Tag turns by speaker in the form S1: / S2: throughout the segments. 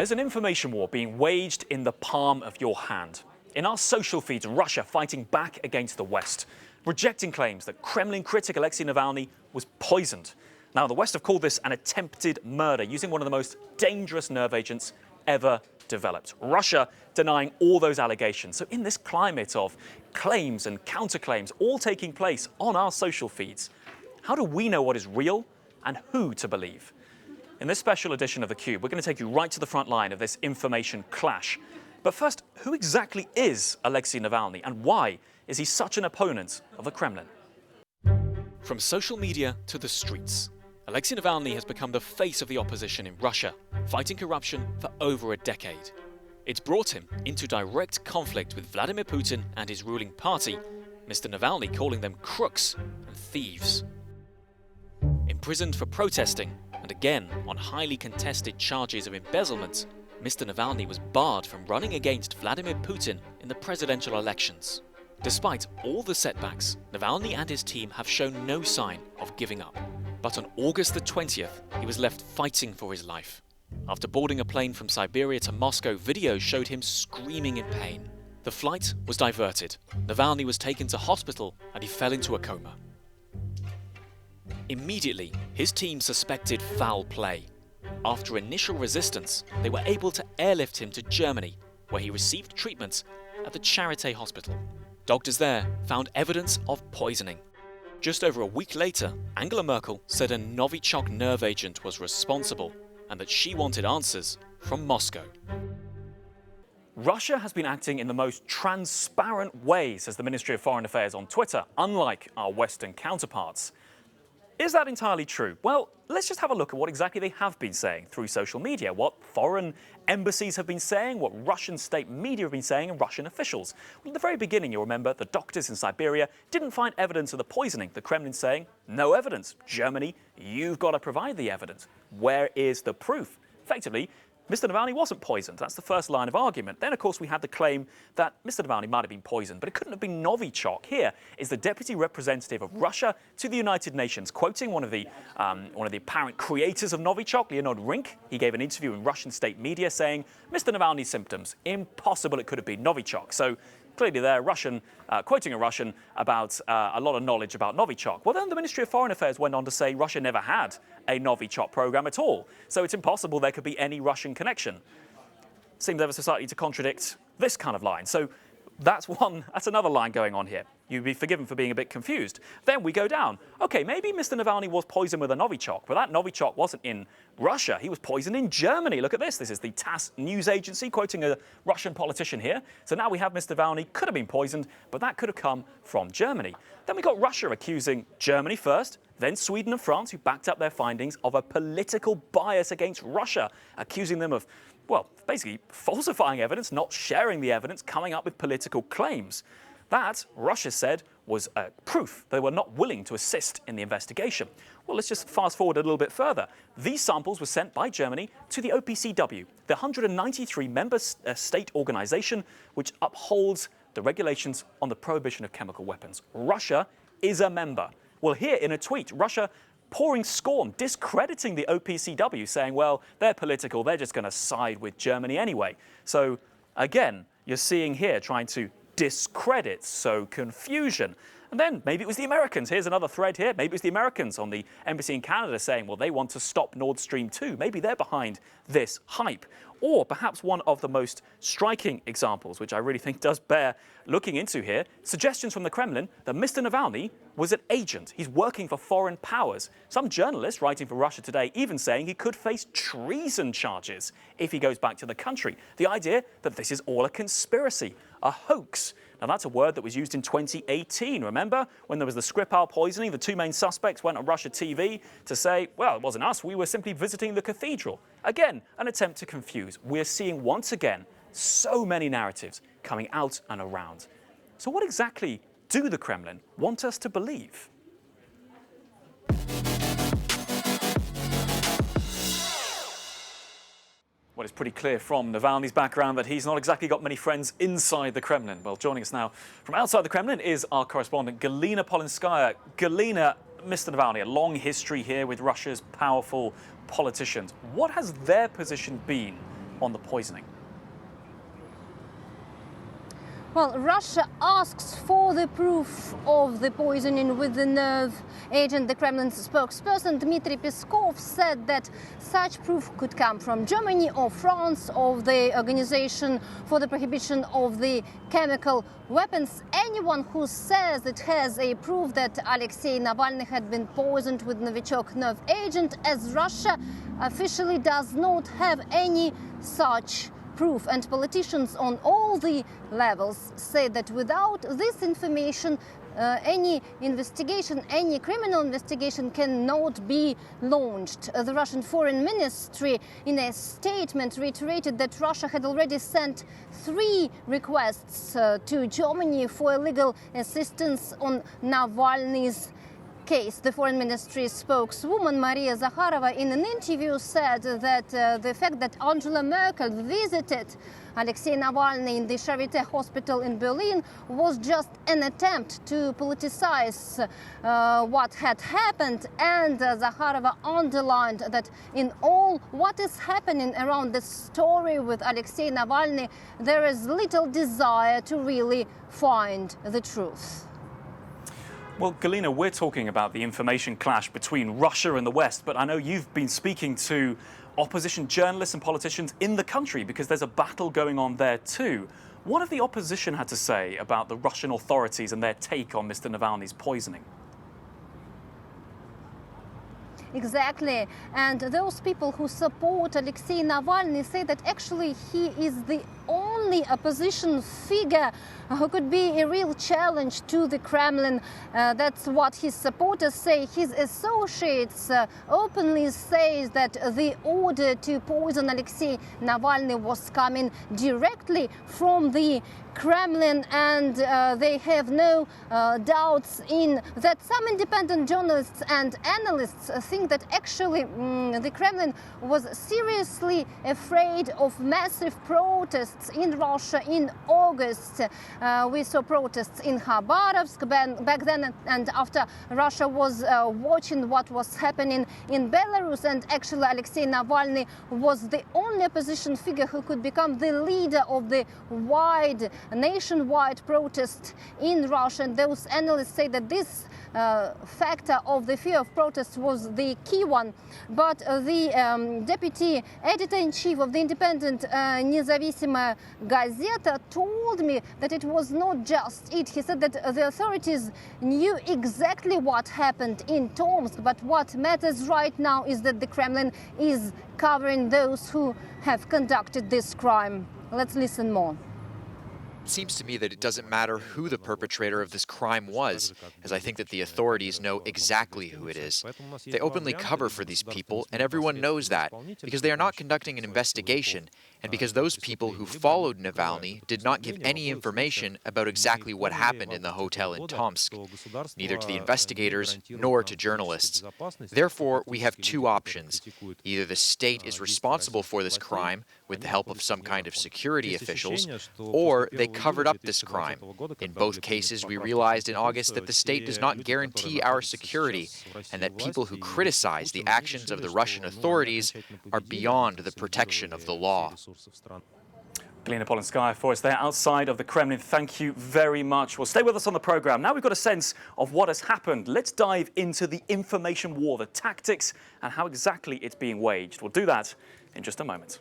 S1: There's an information war being waged in the palm of your hand. In our social feeds, Russia fighting back against the West, rejecting claims that Kremlin critic Alexei Navalny was poisoned. Now, the West have called this an attempted murder using one of the most dangerous nerve agents ever developed. Russia denying all those allegations. So in this climate of claims and counterclaims all taking place on our social feeds, how do we know what is real and who to believe? In this special edition of theCUBE, we're going to take you right to the front line of this information clash. But first, who exactly is Alexei Navalny and why is he such an opponent of the Kremlin? From social media to the streets, Alexei Navalny has become the face of the opposition in Russia, fighting corruption for over a decade. It's brought him into direct conflict with Vladimir Putin and his ruling party, Mr. Navalny calling them crooks and thieves. Imprisoned for protesting, and again on highly contested charges of embezzlement, Mr. Navalny was barred from running against Vladimir Putin in the presidential elections. Despite all the setbacks, Navalny and his team have shown no sign of giving up. But on August the 20th, he was left fighting for his life. After boarding a plane from Siberia to Moscow, videos showed him screaming in pain. The flight was diverted. Navalny was taken to hospital and he fell into a coma. Immediately, his team suspected foul play. After initial resistance, they were able to airlift him to Germany, where he received treatment at the Charité hospital. Doctors there found evidence of poisoning. Just over a week later, Angela Merkel said a Novichok nerve agent was responsible and that she wanted answers from Moscow. Russia has been acting in the most transparent way, says the Ministry of Foreign Affairs on Twitter, unlike our Western counterparts. Is that entirely true? Well, let's just have a look at what exactly they have been saying through social media, what foreign embassies have been saying, what Russian state media have been saying, and Russian officials. Well, at the very beginning, you'll remember, the doctors in Siberia didn't find evidence of the poisoning. The Kremlin saying, no evidence. Germany, you've got to provide the evidence. Where is the proof? Effectively, Mr. Navalny wasn't poisoned. That's the first line of argument. Then, of course, we had the claim that Mr. Navalny might have been poisoned, but it couldn't have been Novichok. Here is the deputy representative of Russia to the United Nations, quoting one of the apparent creators of Novichok, Leonid Rink. He gave an interview in Russian state media saying, Mr. Navalny's symptoms, impossible it could have been Novichok. So clearly they're quoting a Russian about a lot of knowledge about Novichok. Well, then the Ministry of Foreign Affairs went on to say Russia never had a Novichok program at all. So it's impossible there could be any Russian connection. Seems ever so slightly to contradict this kind of line. So that's another line going on here. You'd be forgiven for being a bit confused. Then we go down. Okay, maybe Mr. Navalny was poisoned with a Novichok, but that Novichok wasn't in Russia. He was poisoned in Germany. Look at this. This is the TASS news agency quoting a Russian politician here. So now we have Mr. Navalny could have been poisoned, but that could have come from Germany. Then we got Russia accusing Germany first, then Sweden and France, who backed up their findings of a political bias against Russia, accusing them of, well, basically falsifying evidence, not sharing the evidence, coming up with political claims. That, Russia said, was proof they were not willing to assist in the investigation. Well, let's just fast forward a little bit further. These samples were sent by Germany to the OPCW, the 193-member state organization which upholds the regulations on the prohibition of chemical weapons. Russia is a member. Well, here in a tweet, Russia pouring scorn, discrediting the OPCW, saying, well, they're political, they're just going to side with Germany anyway. So, again, you're seeing here trying to discredit, sow confusion. And then maybe it was the Americans. Here's another thread here. Maybe it was the Americans on the embassy in Canada saying, well, they want to stop Nord Stream 2. Maybe they're behind this hype. Or perhaps one of the most striking examples, which I really think does bear looking into here, suggestions from the Kremlin that Mr. Navalny was an agent. He's working for foreign powers. Some journalists writing for Russia Today even saying he could face treason charges if he goes back to the country. The idea that this is all a conspiracy, a hoax. Now, that's a word that was used in 2018. Remember, when there was the Skripal poisoning, the two main suspects went on Russia TV to say, well, it wasn't us, we were simply visiting the cathedral. Again, an attempt to confuse. We're seeing once again so many narratives coming out and around. So what exactly do the Kremlin want us to believe? Well, it's pretty clear from Navalny's background that he's not exactly got many friends inside the Kremlin. Well, joining us now from outside the Kremlin is our correspondent, Galina Polinskaya. Galina, Mr. Navalny, a long history here with Russia's powerful politicians. What has their position been on the poisoning?
S2: Well, Russia asks for the proof of the poisoning with the nerve agent. The Kremlin's spokesperson Dmitry Peskov said that such proof could come from Germany or France, or the Organization for the Prohibition of the Chemical Weapons. Anyone who says it has a proof that Alexei Navalny had been poisoned with Novichok nerve agent, as Russia officially does not have any such proof. And politicians on all the levels say that without this information, any investigation, any criminal investigation cannot be launched. The Russian Foreign Ministry in a statement reiterated that Russia had already sent 3 requests to Germany for legal assistance on Navalny's case. The Foreign Ministry spokeswoman Maria Zakharova in an interview said that the fact that Angela Merkel visited Alexei Navalny in the Charité hospital in Berlin was just an attempt to politicize what had happened. And Zakharova underlined that in all what is happening around the story with Alexei Navalny, there is little desire to really find the truth.
S1: Well, Galina, we're talking about the information clash between Russia and the West, but I know you've been speaking to opposition journalists and politicians in the country because there's a battle going on there too. What have the opposition had to say about the Russian authorities and their take on Mr. Navalny's poisoning?
S2: Exactly. And those people who support Alexei Navalny say that actually he is the only opposition figure who could be a real challenge to the Kremlin. That's what his supporters say. His associates openly say that the order to poison Alexei Navalny was coming directly from the Kremlin, and they have no doubts in that. Some independent journalists and analysts think that actually the Kremlin was seriously afraid of massive protests in Russia in August. We saw protests in Khabarovsk back then, and after Russia was watching what was happening in Belarus, and actually Alexei Navalny was the only opposition figure who could become the leader of the nationwide protest in Russia. And those analysts say that this factor of the fear of protests was the key one. But the deputy editor-in-chief of the independent Независимая Gazeta told me that it was not just it. He said that the authorities knew exactly what happened in Tomsk, but what matters right now is that the Kremlin is covering those who have conducted this crime. Let's listen more.
S3: It seems to me that it doesn't matter who the perpetrator of this crime was, as I think that the authorities know exactly who it is. They openly cover for these people, and everyone knows that, because they are not conducting an investigation, and because those people who followed Navalny did not give any information about exactly what happened in the hotel in Tomsk, neither to the investigators nor to journalists. Therefore, we have 2 options. Either the state is responsible for this crime with the help of some kind of security officials, or they covered up this crime. In both cases, we realized in August that the state does not guarantee our security, and that people who criticize the actions of the Russian authorities are beyond the protection of the law.
S1: Galina Polinskaya for us there outside of the Kremlin. Thank you very much. Well, stay with us on the programme. Now we've got a sense of what has happened. Let's dive into the information war, the tactics, and how exactly it's being waged. We'll do that in just a moment.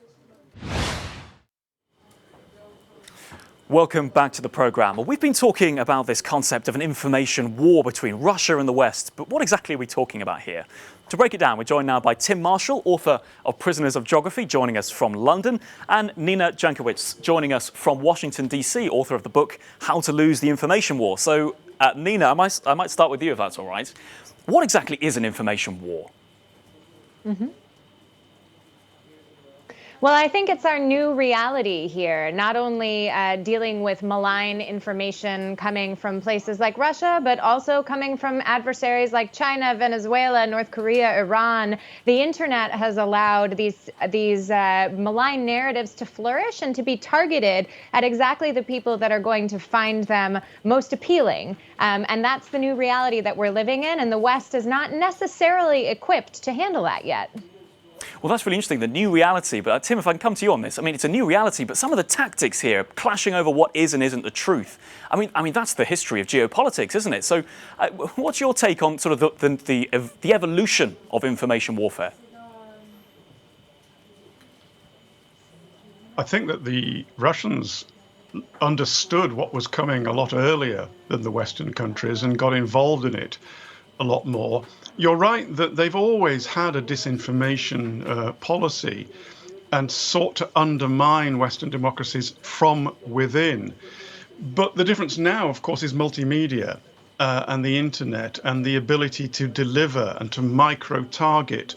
S1: Welcome back to the programme. Well, we've been talking about this concept of an information war between Russia and the West, but what exactly are we talking about here? To break it down, we're joined now by Tim Marshall, author of Prisoners of Geography, joining us from London, and Nina Jankowicz, joining us from Washington, D.C., author of the book How to Lose the Information War. So, Nina, I might start with you, if that's all right. What exactly is an information war?
S4: Well, I think it's our new reality here, not only dealing with malign information coming from places like Russia, but also coming from adversaries like China, Venezuela, North Korea, Iran. The internet has allowed these malign narratives to flourish and to be targeted at exactly the people that are going to find them most appealing. And that's the new reality that we're living in, and the West is not necessarily equipped to handle that yet.
S1: Well, that's really interesting, the new reality. But Tim, if I can come to you on this, I mean, it's a new reality, but some of the tactics here clashing over what is and isn't the truth. I mean, that's the history of geopolitics, isn't it? So, what's your take on sort of the evolution of information warfare?
S5: I think that the Russians understood what was coming a lot earlier than the Western countries and got involved in it a lot more. You're right that they've always had a disinformation policy and sought to undermine Western democracies from within. But the difference now, of course, is multimedia and the internet and the ability to deliver and to micro-target.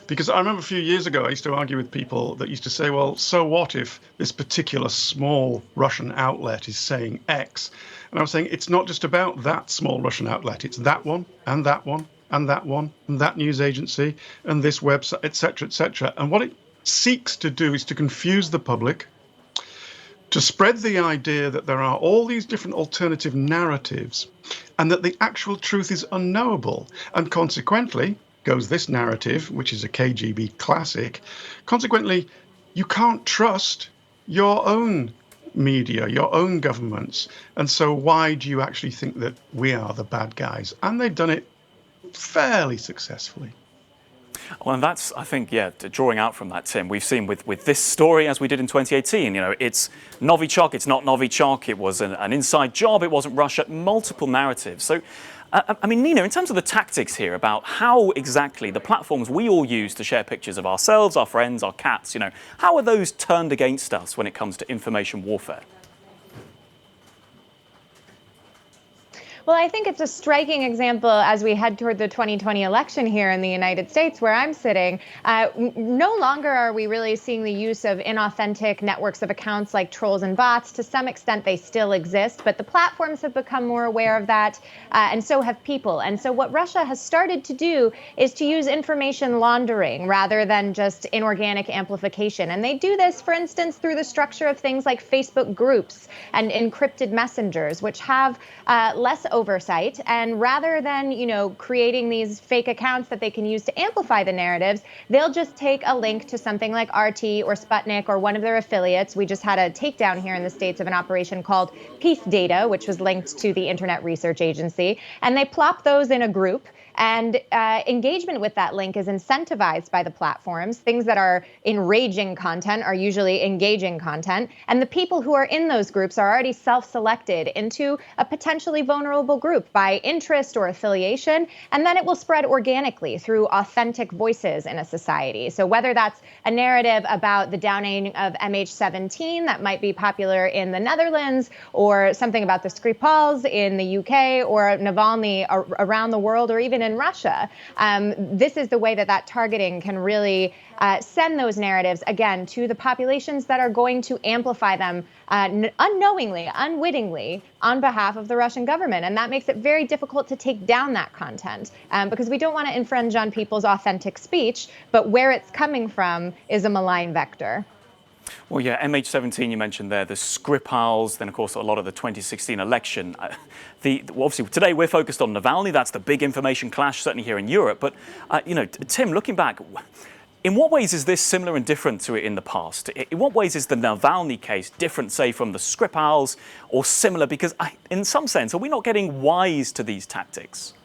S5: Because I remember a few years ago, I used to argue with people that used to say, well, so what if this particular small Russian outlet is saying X? And I was saying, it's not just about that small Russian outlet. It's that one and that one and that one and that news agency and this website, et cetera, et cetera. And what it seeks to do is to confuse the public, to spread the idea that there are all these different alternative narratives and that the actual truth is unknowable. And consequently, goes this narrative, which is a KGB classic. Consequently, you can't trust your own media, your own governments. And so why do you actually think that we are the bad guys? And they've done it fairly successfully.
S1: Well, and that's, I think, yeah, drawing out from that, Tim, we've seen with this story, as we did in 2018, you know, it's Novichok, it's not Novichok, it was an inside job, it wasn't Russia, multiple narratives. So, I mean, Nina, in terms of the tactics here about how exactly the platforms we all use to share pictures of ourselves, our friends, our cats, you know, how are those turned against us when it comes to information warfare?
S4: Well, I think it's a striking example as we head toward the 2020 election here in the United States, where I'm sitting. No longer are we really seeing the use of inauthentic networks of accounts like trolls and bots. To some extent, they still exist, but the platforms have become more aware of that, and so have people. And so what Russia has started to do is to use information laundering rather than just inorganic amplification. And they do this, for instance, through the structure of things like Facebook groups and encrypted messengers, which have less oversight. And rather than, you know, creating these fake accounts that they can use to amplify the narratives, they'll just take a link to something like RT or Sputnik or one of their affiliates. We just had a takedown here in the States of an operation called Peace Data, which was linked to the Internet Research Agency. And they plop those in a group. And engagement with that link is incentivized by the platforms. Things that are enraging content are usually engaging content. And the people who are in those groups are already self-selected into a potentially vulnerable group by interest or affiliation. And then it will spread organically through authentic voices in a society. So whether that's a narrative about the downing of MH17 that might be popular in the Netherlands, or something about the Skripals in the UK, or Navalny around the world, or even in Russia. This is the way that targeting can really send those narratives, again, to the populations that are going to amplify them unknowingly, unwittingly, on behalf of the Russian government. And that makes it very difficult to take down that content because we don't want to infringe on people's authentic speech, but where it's coming from is a malign vector.
S1: Well, yeah, MH17 you mentioned there, the Skripals, then of course a lot of the 2016 election. Obviously today we're focused on Navalny. That's the big information clash, certainly here in Europe. But you know, Tim, looking back, in what ways is this similar and different to it in the past? In what ways is the Navalny case different, say, from the Skripals, or similar? Because in some sense, are we not getting wise to these tactics?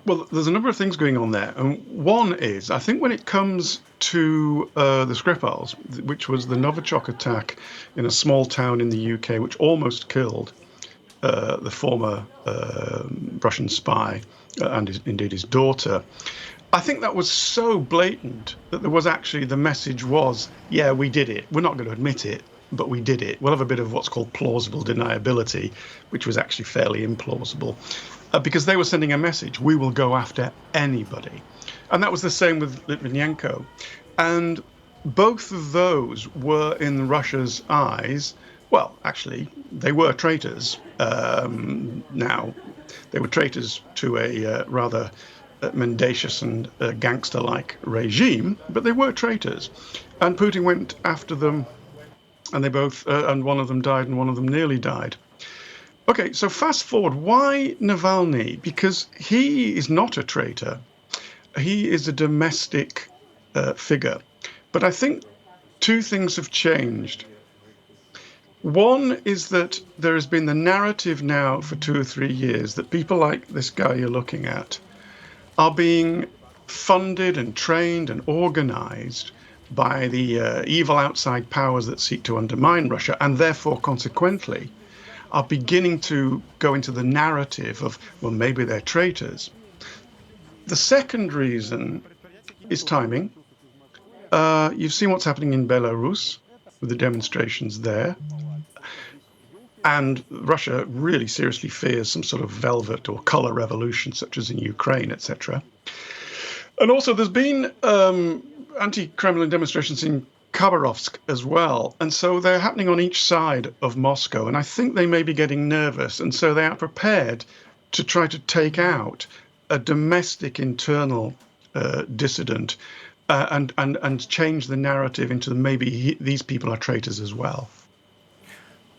S5: Well, there's a number of things going on there. And one is, I think when it comes to the Skripals, which was the Novichok attack in a small town in the UK, which almost killed the former Russian spy and indeed his daughter, I think that was so blatant that there was actually, the message was, yeah, we did it. We're not going to admit it, but we did it. We'll have a bit of what's called plausible deniability, which was actually fairly implausible. Because they were sending a message, we will go after anybody. And that was the same with Litvinenko. And both of those were, in Russia's eyes, well, actually, they were traitors. Now, they were traitors to a rather mendacious and gangster-like regime, but they were traitors. And Putin went after them, and they both, and one of them died and one of them nearly died. Okay, so fast forward. Why Navalny? Because he is not a traitor. He is a domestic figure. But I think two things have changed. One is that there has been the narrative now for 2 or 3 years that people like this guy you're looking at are being funded and trained and organized by the evil outside powers that seek to undermine Russia, and therefore, consequently, are beginning to go into the narrative of, well, maybe they're traitors. The second reason is timing. You've seen what's happening in Belarus with the demonstrations there. And Russia really seriously fears some sort of velvet or color revolution, such as in Ukraine, etc. And also, there's been anti-Kremlin demonstrations in Khabarovsk as well. And so they're happening on each side of Moscow. And I think they may be getting nervous. And so they are prepared to try to take out a domestic internal dissident and change the narrative into maybe these people are traitors as well.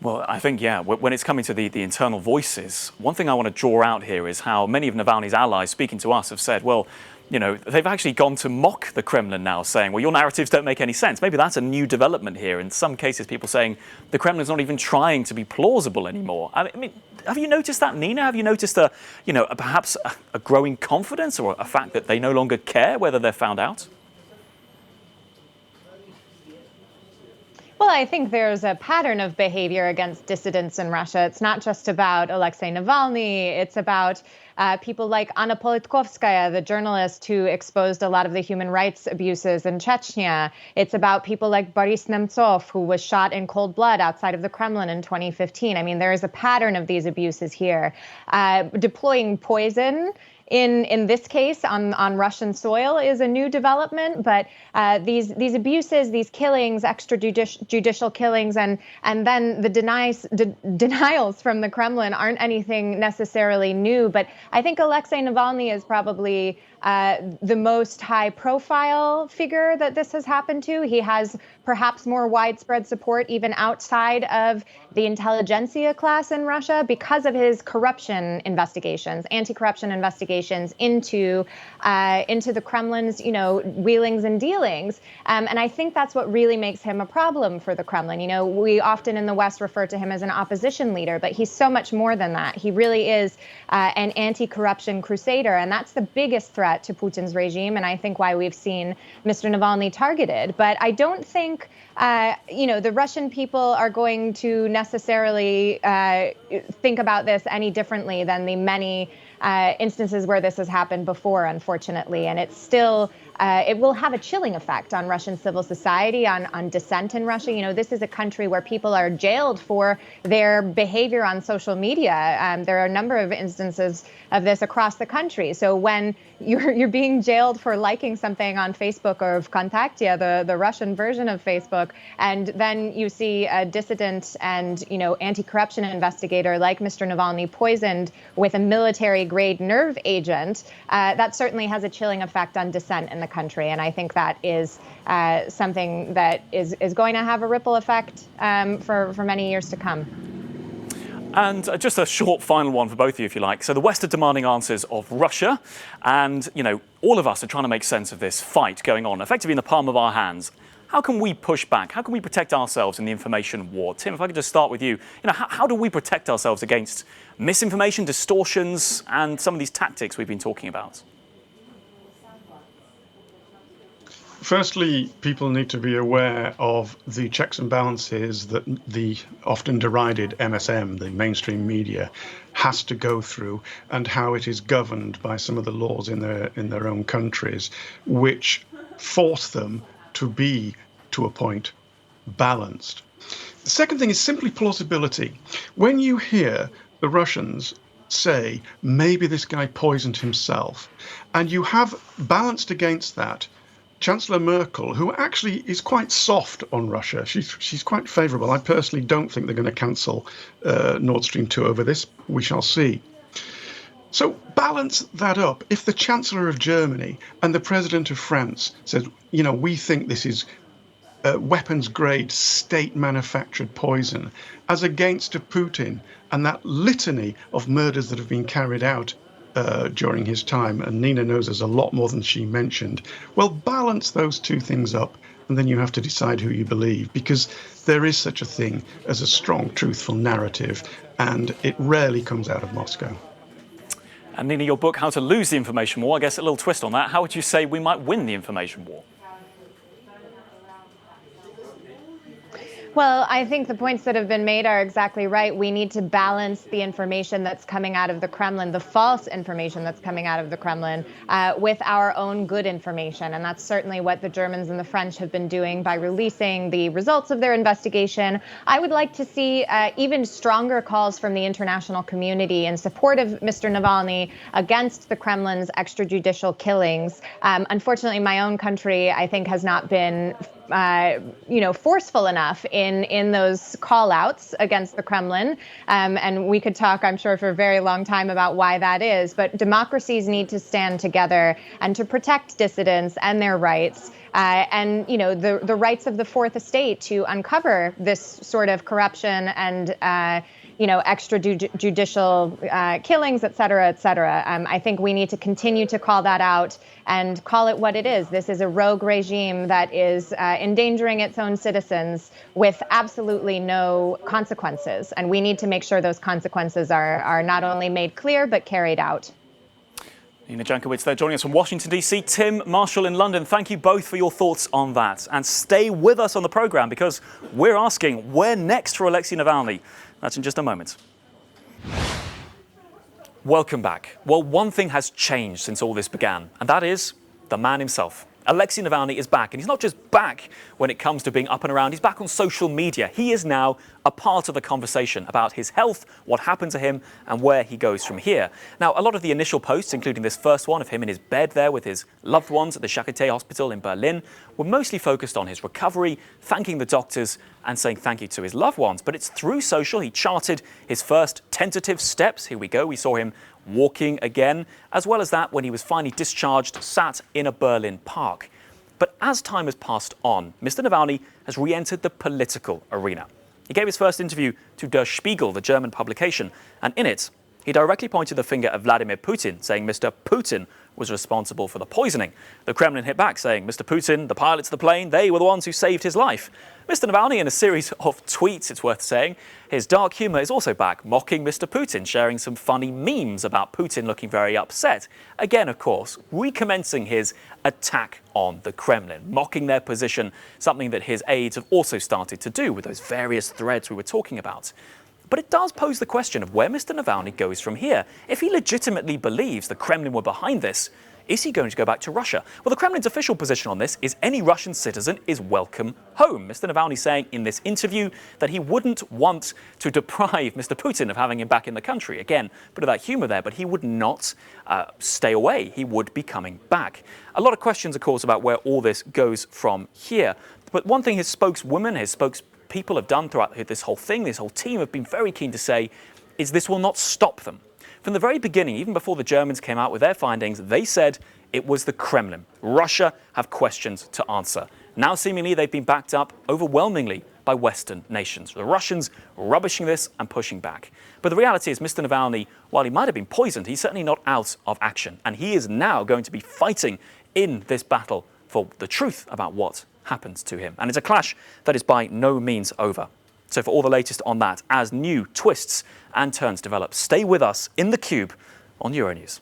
S1: Well, I think, yeah, when it's coming to the internal voices, one thing I want to draw out here is how many of Navalny's allies speaking to us have said, well, you know, they've actually gone to mock the Kremlin now, saying, well, your narratives don't make any sense. Maybe that's a new development here. In some cases, people saying the Kremlin's not even trying to be plausible anymore. I mean, have you noticed that, Nina? Have you noticed perhaps a growing confidence or a fact that they no longer care whether they're found out?
S4: Well, I think there's a pattern of behavior against dissidents in Russia. It's not just about Alexei Navalny. It's about people like Anna Politkovskaya, the journalist who exposed a lot of the human rights abuses in Chechnya. It's about people like Boris Nemtsov, who was shot in cold blood outside of the Kremlin in 2015. I mean, there is a pattern of these abuses here. Deploying poison in this case on Russian soil is a new development, but these abuses, these killings, extrajudicial killings, and then the denials from the Kremlin aren't anything necessarily new. But I think Alexei Navalny is probably the most high-profile figure that this has happened to. He has perhaps more widespread support even outside of the intelligentsia class in Russia because of his corruption investigations, anti-corruption investigations into the Kremlin's, wheelings and dealings. And I think that's what really makes him a problem for the Kremlin. We often in the West refer to him as an opposition leader, but he's so much more than that. He really is an anti-corruption crusader, and that's the biggest threat to Putin's regime, and I think why we've seen Mr. Navalny targeted. But I don't think, the Russian people are going to necessarily think about this any differently than the many instances where this has happened before, unfortunately. And it's still, it will have a chilling effect on Russian civil society, on dissent in Russia. This is a country where people are jailed for their behavior on social media. There are a number of instances of this across the country. So when you're being jailed for liking something on Facebook or Vkontakte, the Russian version of Facebook, and then you see a dissident and anti-corruption investigator like Mr. Navalny poisoned with a military-grade nerve agent, that certainly has a chilling effect on dissent in the country. And I think that is something that is going to have a ripple effect for many years to come.
S1: And just a short final one for both of you, if you like. So the West are demanding answers of Russia, and all of us are trying to make sense of this fight going on, effectively in the palm of our hands. How can we push back? How can we protect ourselves in the information war? Tim, if I could just start with you, how do we protect ourselves against misinformation, distortions, and some of these tactics we've been talking about?
S5: Firstly, people need to be aware of the checks and balances that the often derided MSM, the mainstream media, has to go through, and how it is governed by some of the laws in their own countries, which force them to be, to a point, balanced. The second thing is simply plausibility. When you hear the Russians say, maybe this guy poisoned himself, and you have balanced against that Chancellor Merkel, who actually is quite soft on Russia. She's quite favourable. I personally don't think they're going to cancel Nord Stream 2 over this. We shall see. So balance that up. If the Chancellor of Germany and the President of France says, we think this is weapons-grade, state-manufactured poison, as against a Putin and that litany of murders that have been carried out during his time, and Nina knows there's a lot more than she mentioned. Well, balance those two things up, and then you have to decide who you believe, because there is such a thing as a strong, truthful narrative, and it rarely comes out of Moscow.
S1: And Nina, your book, How to Lose the Information War, I guess a little twist on that. How would you say we might win the information war?
S4: Well, I think the points that have been made are exactly right. We need to balance the information that's coming out of the Kremlin, the false information that's coming out of the Kremlin, with our own good information. And that's certainly what the Germans and the French have been doing by releasing the results of their investigation. I would like to see even stronger calls from the international community in support of Mr. Navalny against the Kremlin's extrajudicial killings. Unfortunately, my own country, I think, has not been forceful enough in those call-outs against the Kremlin. And we could talk, I'm sure, for a very long time about why that is. But democracies need to stand together and to protect dissidents and their rights. And, the rights of the Fourth Estate to uncover this sort of corruption and extrajudicial killings, et cetera, et cetera. I think we need to continue to call that out and call it what it is. This is a rogue regime that is endangering its own citizens with absolutely no consequences. And we need to make sure those consequences are not only made clear, but carried out.
S1: Nina Jankowicz there joining us from Washington, D.C. Tim Marshall in London, thank you both for your thoughts on that. And stay with us on the programme because we're asking, where next for Alexei Navalny? That's in just a moment. Welcome back. Well, one thing has changed since all this began, and that is the man himself. Alexei Navalny is back, and he's not just back when it comes to being up and around, he's back on social media. He is now a part of the conversation about his health, what happened to him, and where he goes from here. Now, a lot of the initial posts, including this first one of him in his bed there with his loved ones at the Charité hospital in Berlin, were mostly focused on his recovery, thanking the doctors, and saying thank you to his loved ones. But it's through social he charted his first tentative steps. Here we go. We saw him walking again, as well as that when he was finally discharged, sat in a Berlin park. But as time has passed on, Mr. Navalny has re-entered the political arena. He gave his first interview to Der Spiegel, the German publication, and in it, he directly pointed the finger at Vladimir Putin, saying Mr. Putin was responsible for the poisoning. The Kremlin hit back, saying Mr. Putin, the pilots of the plane, they were the ones who saved his life. Mr. Navalny, in a series of tweets, it's worth saying, his dark humour is also back, mocking Mr. Putin, sharing some funny memes about Putin looking very upset. Again, of course, recommencing his attack on the Kremlin, mocking their position, something that his aides have also started to do with those various threads we were talking about. But it does pose the question of where Mr. Navalny goes from here. If he legitimately believes the Kremlin were behind this, is he going to go back to Russia? Well, the Kremlin's official position on this is any Russian citizen is welcome home. Mr. Navalny saying in this interview that he wouldn't want to deprive Mr. Putin of having him back in the country. Again, bit of that humour there, but he would not stay away. He would be coming back. A lot of questions, of course, about where all this goes from here. But one thing his spokeswoman, his spokespeople have done throughout this whole thing, this whole team have been very keen to say, is this will not stop them. From the very beginning, even before the Germans came out with their findings, they said it was the Kremlin. Russia have questions to answer. Now, seemingly, they've been backed up overwhelmingly by Western nations. The Russians rubbishing this and pushing back. But the reality is Mr. Navalny, while he might have been poisoned, he's certainly not out of action. And he is now going to be fighting in this battle for the truth about what happens to him. And it's a clash that is by no means over. So for all the latest on that, as new twists and turns develop, stay with us in the Cube on Euronews.